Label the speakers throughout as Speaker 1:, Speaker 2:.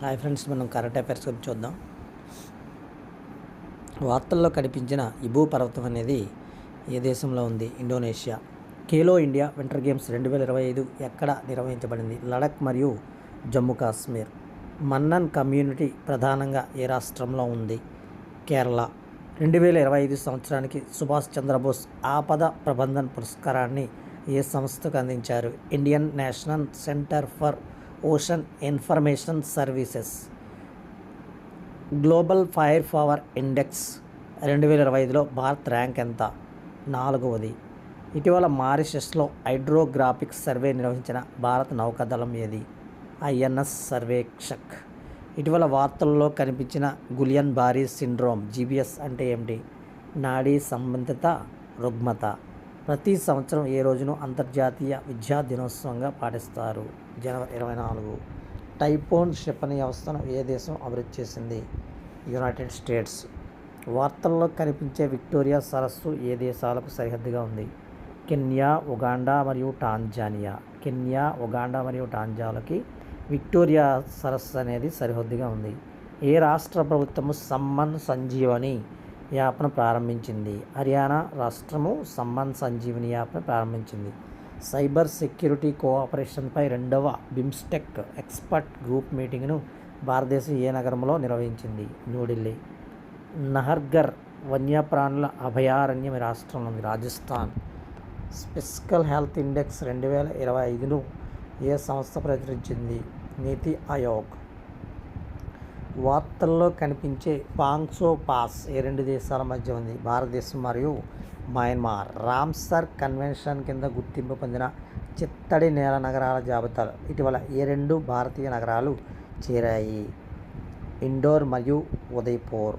Speaker 1: Hi friends, మనం current affairs గురించి చూద్దాం. వార్తల్లో కనిపించిన ఇబూ పర్వతం అనేది ఏ దేశంలో ఉంది? Indonesia. Khelo India winter games 2025 ఎక్కడ నిర్వహించబడింది? లడఖ్ మరియు జమ్మూ కాశ్మీర్. మన్నన్ కమ్యూనిటీ ప్రధానంగా ఏ రాష్ట్రంలో ఉంది? కేరళ. 2025 సంవత్సరానికి సుభాష్ చంద్రబోస్ ఆపద ప్రబంధన్ పురస్కారాన్ని ఏ సంస్థకు అందించారు? Indian national centre for ocean information services. Global fire power index 2025లో భారత్ ర్యాంక్ ఎంత? 4వది. ఇటీవల మారిషస్లో హైడ్రోగ్రాఫిక్ సర్వే నిర్వహించిన భారత నౌకాదళం ఏది? ఐఎన్ఎస్ సర్వేక్షక్. ఇటీవల వార్తల్లో కనిపించిన గులియన్ బారీ సిండ్రోమ్ జీబీఎస్ అంటే ఏమిటి? నాడీ సంబంధిత రుగ్మత. ప్రతి సంవత్సరం ఏ రోజును అంతర్జాతీయ విద్యా దినోత్సవంగా పాటిస్తారు? జనవరి 24. టైఫూన్ క్షిపణి వ్యవస్థను ఏ దేశం అభివృద్ధి చేసింది? United states. వార్తల్లో కనిపించే విక్టోరియా సరస్సు ఏ దేశాలకు సరిహద్దుగా ఉంది? కెన్యా, ఉగాండా మరియు టాంజానియా. కెన్యా, ఉగాండా మరియు టాంజానియాలకి విక్టోరియా సరస్సు అనేది సరిహద్దుగా ఉంది. ఏ రాష్ట్ర ప్రభుత్వము సమ్మన్ సంజీవని యాప్ను ప్రారంభించింది? హర్యానా రాష్ట్రము సమ్మన్ సంజీవని యాప్ను ప్రారంభించింది. సైబర్ సెక్యూరిటీ కోఆపరేషన్పై 2వ బిమ్స్టెక్ ఎక్స్పర్ట్ గ్రూప్ మీటింగ్ను భారతదేశం ఏ నగరంలో నిర్వహించింది? న్యూఢిల్లీ. నహర్గర్ వన్యప్రాణుల అభయారణ్యం రాష్ట్రంలో ఉంది? రాజస్థాన్. ఫిజికల్ హెల్త్ ఇండెక్స్ 2025ను ఏ సంస్థ ప్రచురించింది? నీతి ఆయోగ్. వార్తల్లో కనిపించే పాంగ్సో పాస్ ఏ 2 దేశాల మధ్య ఉంది? భారతదేశం మరియు మయన్మార్. రామ్సర్ కన్వెన్షన్ కింద గుర్తింపు పొందిన చిత్తడి నేల నగరాల జాబితాలో ఇటీవల ఏ 2 భారతీయ నగరాలు చేరాయి? ఇండోర్ మరియు ఉదయ్పూర్.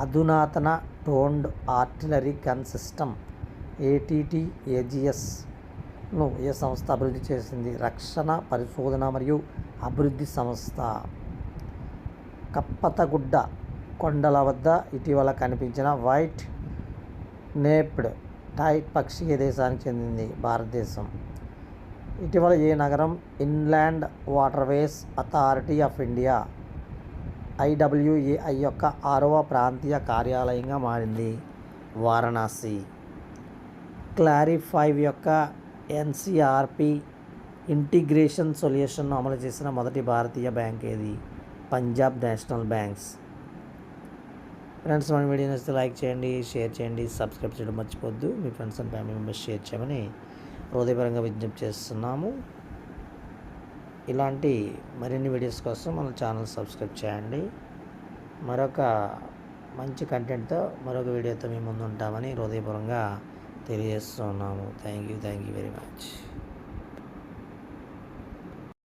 Speaker 1: అధునాతన టోన్డ్ ఆర్టిలరీ గన్ సిస్టమ్ ATTAGSను ఏ సంస్థ అభివృద్ధి చేసింది? రక్షణ పరిశోధన మరియు అభివృద్ధి సంస్థ. కప్పతగుడ్డ కొండల వద్ద ఇటీవల కనిపించిన వైట్ నేప్డ్ టైట్ పక్షి ఏ దేశానికి చెందింది? భారతదేశం. ఇటీవల ఏ నగరం inland waterways authority of India IWAI యొక్క 6వ ప్రాంతీయ కార్యాలయంగా మారింది? వారణాసి. క్లారిఫై యొక్క NCRP ఇంటిగ్రేషన్ సొల్యూషన్ను అమలు చేసిన మొదటి భారతీయ బ్యాంక్ ఏది? Punjab national banks. ఫ్రెండ్స్, మన వీడియో నచ్చితే లైక్ చేయండి, షేర్ చేయండి, సబ్స్క్రైబ్ చేయడం మర్చిపోద్దు. మీ friends and family members share చేయమని హృదయపరంగా విజ్ఞప్తి చేస్తున్నాము. ఇలాంటి మరిన్ని వీడియోస్ కోసం మన ఛానల్ సబ్స్క్రైబ్ చేయండి. మరొక మంచి కంటెంట్తో మరొక వీడియోతో మీ ముందు ఉంటామని హృదయపూర్వకంగా తెలియజేస్తున్నాము. Thank you very much.